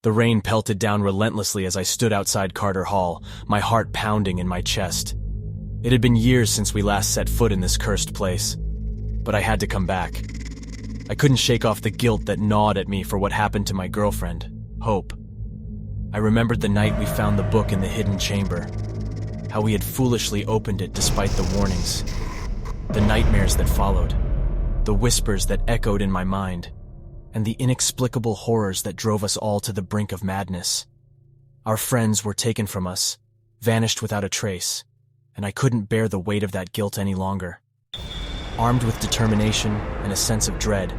The rain pelted down relentlessly as I stood outside Carter Hall, my heart pounding in my chest. It had been years since we last set foot in this cursed place, but I had to come back. I couldn't shake off the guilt that gnawed at me for what happened to my girlfriend, Hope. I remembered the night we found the book in the hidden chamber, how we had foolishly opened it despite the warnings, the nightmares that followed, the whispers that echoed in my mind, and the inexplicable horrors that drove us all to the brink of madness. Our friends were taken from us, vanished without a trace, and I couldn't bear the weight of that guilt any longer. Armed with determination and a sense of dread,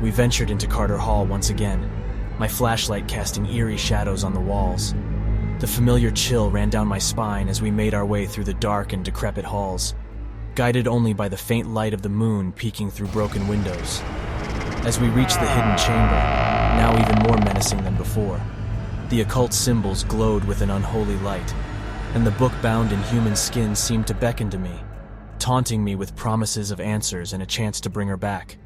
we ventured into Carter Hall once again, my flashlight casting eerie shadows on the walls. The familiar chill ran down my spine as we made our way through the dark and decrepit halls, guided only by the faint light of the moon peeking through broken windows. As we reached the hidden chamber, now even more menacing than before, the occult symbols glowed with an unholy light, and the book bound in human skin seemed to beckon to me, taunting me with promises of answers and a chance to bring her back.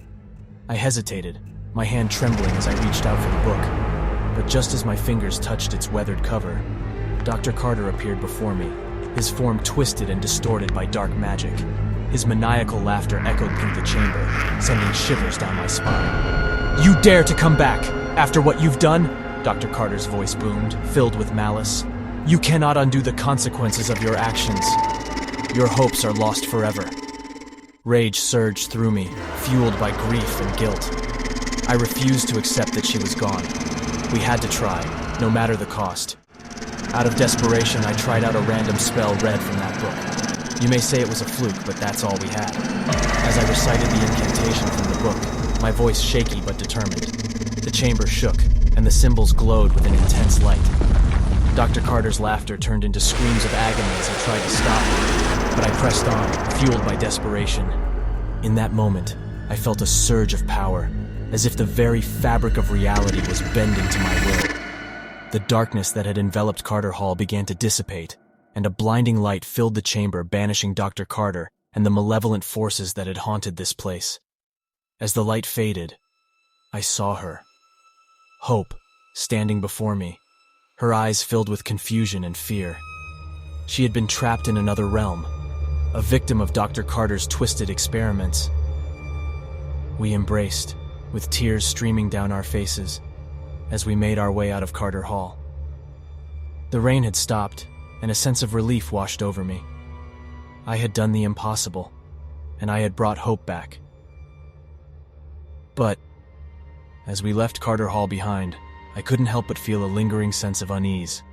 I hesitated, my hand trembling as I reached out for the book, but just as my fingers touched its weathered cover, Dr. Carter appeared before me, his form twisted and distorted by dark magic. His maniacal laughter echoed through the chamber, sending shivers down my spine. "You dare to come back, after what you've done?" Dr. Carter's voice boomed, filled with malice. "You cannot undo the consequences of your actions. Your hopes are lost forever." Rage surged through me, fueled by grief and guilt. I refused to accept that she was gone. We had to try, no matter the cost. Out of desperation, I tried out a random spell read from that book. You may say it was a fluke, but that's all we had. As I recited the incantation from the book, my voice shaky but determined, the chamber shook, and the symbols glowed with an intense light. Dr. Carter's laughter turned into screams of agony as he tried to stop me, but I pressed on, fueled by desperation. In that moment, I felt a surge of power, as if the very fabric of reality was bending to my will. The darkness that had enveloped Carter Hall began to dissipate, and a blinding light filled the chamber, banishing Dr. Carter and the malevolent forces that had haunted this place. As the light faded, I saw her. Hope, standing before me, her eyes filled with confusion and fear. She had been trapped in another realm, a victim of Dr. Carter's twisted experiments. We embraced, with tears streaming down our faces, as we made our way out of Carter Hall. The rain had stopped, and a sense of relief washed over me. I had done the impossible, and I had brought Hope back. But, as we left Carter Hall behind, I couldn't help but feel a lingering sense of unease.